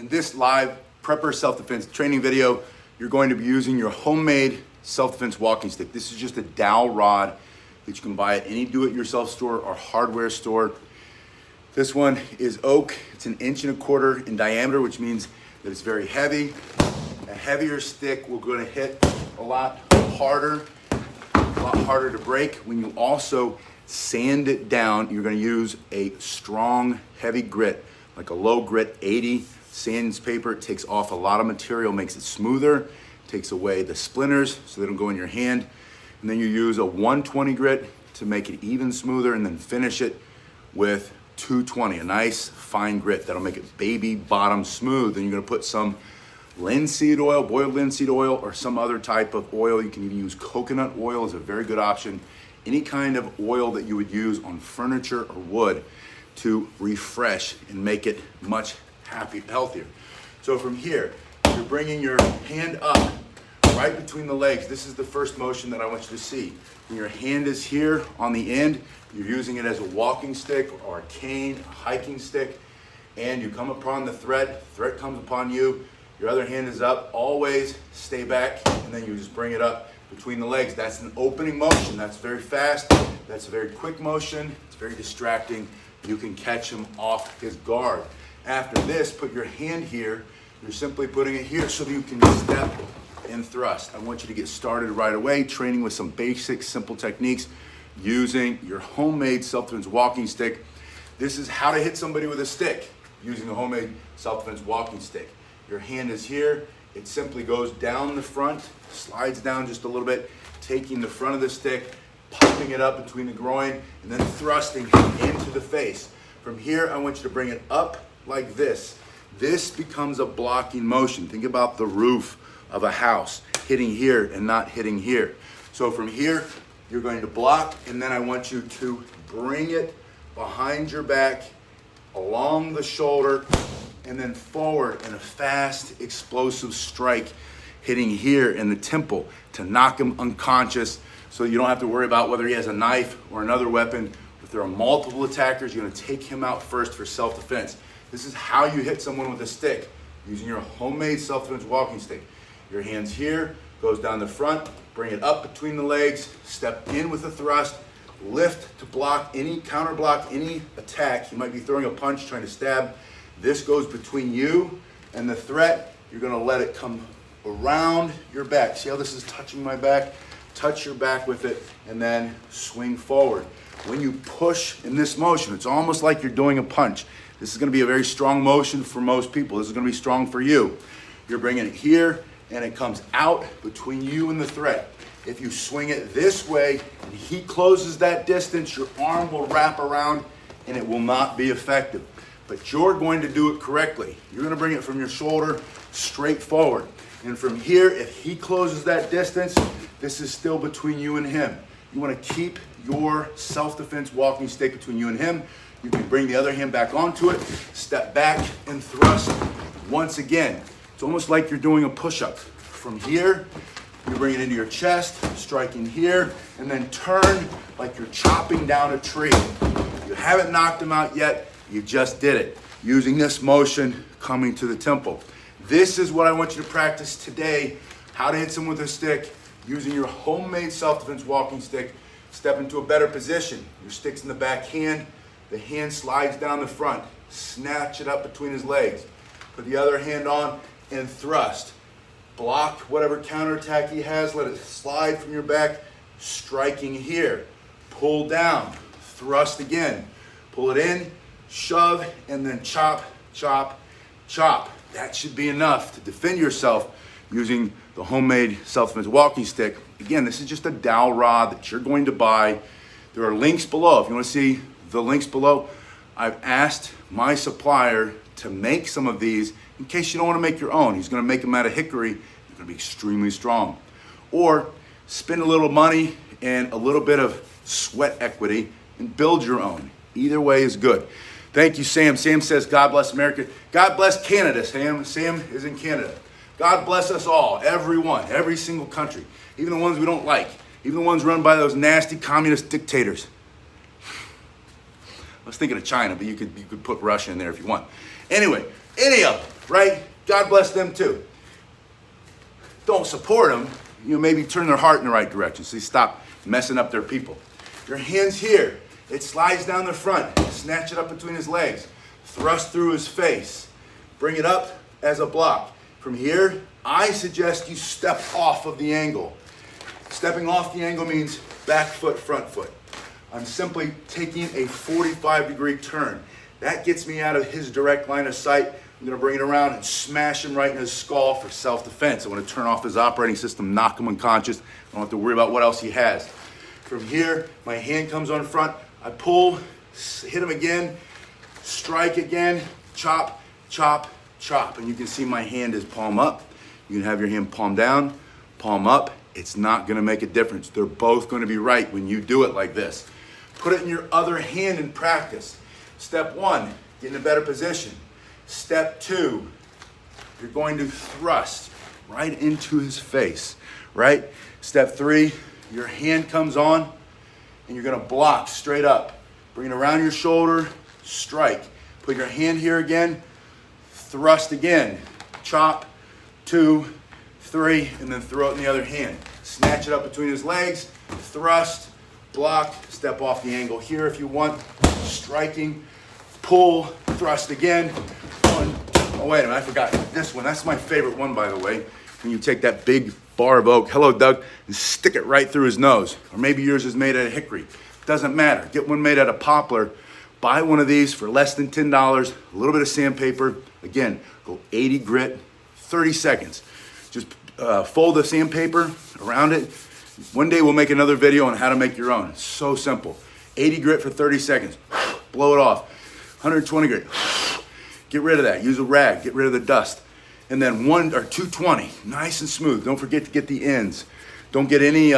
In this live prepper self-defense training video, you're going to be using your homemade self-defense walking stick. This is just a dowel rod that you can buy at any do-it-yourself store or hardware store. This one is oak. It's 1.25 inches in diameter, which means that it's very heavy. A heavier stick will going to hit a lot harder to break. When you also sand it down, you're going to use a strong, heavy grit, like a low grit 80 sandpaper. It takes off a lot of material, makes it smoother, takes away the splinters so they don't go in your hand. And then you use a 120 grit to make it even smoother, and then finish it with 220, a nice fine grit that'll make it baby bottom smooth. And you're gonna put some linseed oil, boiled linseed oil, or some other type of oil. You can even use coconut oil, is a very good option. Any kind of oil that you would use on furniture or wood to refresh and make it much healthier. So from here, you're bringing your hand up right between the legs. This is the first motion that I want you to see. When your hand is here on the end, you're using it as a walking stick or a cane, a hiking stick, and you come upon the threat comes upon you, your other hand is up, always stay back, and then you just bring it up between the legs. That's an opening motion. That's very fast. That's a very quick motion. It's very distracting. You can catch him off his guard. After this, put your hand here. You're simply putting it here so that you can step and thrust. I want you to get started right away, training with some basic, simple techniques using your homemade self-defense walking stick. This is how to hit somebody with a stick using a homemade self-defense walking stick. Your hand is here. It simply goes down the front, slides down just a little bit, taking the front of the stick, popping it up between the groin, and then thrusting into the face. From here, I want you to bring it up like this. This becomes a blocking motion. Think about the roof of a house, hitting here and not hitting here. So from here, you're going to block, and then I want you to bring it behind your back, along the shoulder, and then forward in a fast, explosive strike, hitting here in the temple to knock him unconscious, so you don't have to worry about whether he has a knife or another weapon. If there are multiple attackers, you're going to take him out first for self-defense. This is how you hit someone with a stick, using your homemade self-defense walking stick. Your hands here, goes down the front, bring it up between the legs, step in with a thrust, lift to block any, counter block any attack. You might be throwing a punch, trying to stab. This goes between you and the threat. You're gonna let it come around your back. See how this is touching my back? Touch your back with it, and then swing forward. When you push in this motion, it's almost like you're doing a punch. This is gonna be a very strong motion for most people. This is gonna be strong for you. You're bringing it here, and it comes out between you and the threat. If you swing it this way, and he closes that distance, your arm will wrap around, and it will not be effective. But you're going to do it correctly. You're gonna bring it from your shoulder straight forward. And from here, if he closes that distance, this is still between you and him. You wanna keep your self-defense walking stick between you and him. You can bring the other hand back onto it, step back and thrust once again. It's almost like you're doing a push-up. From here, you bring it into your chest, striking here, and then turn like you're chopping down a tree. You haven't knocked him out yet, you just did it. Using this motion, coming to the temple. This is what I want you to practice today, how to hit someone with a stick, using your homemade self-defense walking stick. Step into a better position. Your stick's in the back hand, the hand slides down the front, snatch it up between his legs. Put the other hand on and thrust. Block whatever counterattack he has, let it slide from your back, striking here. Pull down, thrust again. Pull it in, shove, and then chop, chop, chop. That should be enough to defend yourself using the homemade self-defense walking stick. Again, this is just a dowel rod that you're going to buy. There are links below. If you want to see the links below, I've asked my supplier to make some of these in case you don't want to make your own. He's going to make them out of hickory. They're going to be extremely strong. Or spend a little money and a little bit of sweat equity and build your own. Either way is good. Thank you, Sam. Sam says, God bless America. God bless Canada, Sam. Sam is in Canada. God bless us all, everyone, every single country, even the ones we don't like, even the ones run by those nasty communist dictators. I was thinking of China, but you could put Russia in there if you want. Anyway, any of them. right? God bless them too. Don't support them, maybe turn their heart in the right direction so they stop messing up their people. Your hands here, it slides down the front, snatch it up between his legs, thrust through his face, bring it up as a block. From here, I suggest you step off of the angle. Stepping off the angle means back foot, front foot. I'm simply taking a 45-degree turn. That gets me out of his direct line of sight. I'm gonna bring it around and smash him right in his skull for self-defense. I wanna turn off his operating system, knock him unconscious. I don't have to worry about what else he has. From here, my hand comes on front. I pull, hit him again, strike again, chop, chop, chop. And you can see my hand is palm up. You can have your hand palm down, palm up. It's not gonna make a difference. They're both gonna be right when you do it like this. Put it in your other hand in practice. Step one, get in a better position. Step two, you're going to thrust right into his face, right? Step three, your hand comes on and you're gonna block straight up. Bring it around your shoulder, strike. Put your hand here again, thrust again. Chop, 2, 3, and then throw it in the other hand. Snatch it up between his legs, thrust, block, step off the angle here if you want. Striking, pull, thrust again. 1, oh wait a minute, I forgot this one. That's my favorite one, by the way. When you take that big bar of oak, hello Doug, and stick it right through his nose. Or maybe yours is made out of hickory. Doesn't matter. Get one made out of poplar. Buy one of these for less than $10, a little bit of sandpaper. Again, go 80 grit, 30 seconds. Just fold the sandpaper around it. One day we'll make another video on how to make your own. It's so simple. 80 grit for 30 seconds. Blow it off. 120 grit. Get rid of that. Use a rag. Get rid of the dust. And then 1 or 220. Nice and smooth. Don't forget to get the ends. Don't get any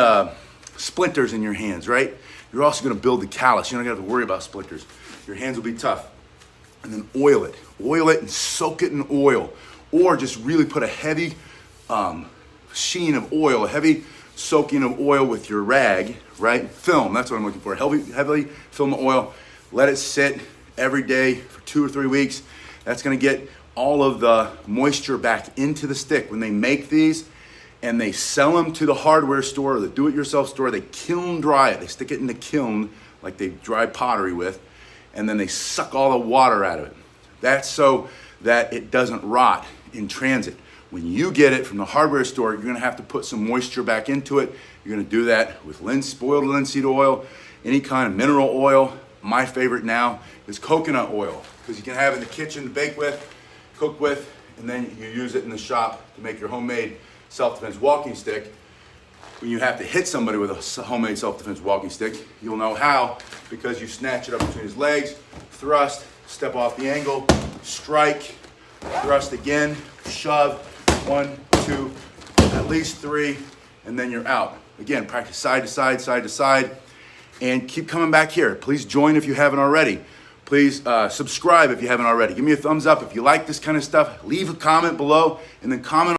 splinters in your hands, right? You're also going to build the callus. You don't have to worry about splinters. Your hands will be tough. And then oil it. Oil it and soak it in oil. Or just really put a heavy sheen of oil, a heavy soaking of oil with your rag, right? Film, that's what I'm looking for. Heavily film the oil. Let it sit every day for 2 or 3 weeks. That's gonna get all of the moisture back into the stick. When they make these and they sell them to the hardware store or the do-it-yourself store, they kiln dry it. They stick it in the kiln like they dry pottery with, and then they suck all the water out of it. That's so that it doesn't rot in transit. When you get it from the hardware store, you're gonna have to put some moisture back into it. You're gonna do that with boiled linseed oil, any kind of mineral oil. My favorite now is coconut oil, because you can have it in the kitchen to bake with, cook with, and then you use it in the shop to make your homemade self-defense walking stick. When you have to hit somebody with a homemade self-defense walking stick, you'll know how, because you snatch it up between his legs, thrust, step off the angle, strike, thrust again, shove, 1, 2, at least 3, and then you're out. Again, practice side to side, side to side, and keep coming back here. Please join if you haven't already. Please subscribe if you haven't already. Give me a thumbs up if you like this kind of stuff. Leave a comment below, and then comment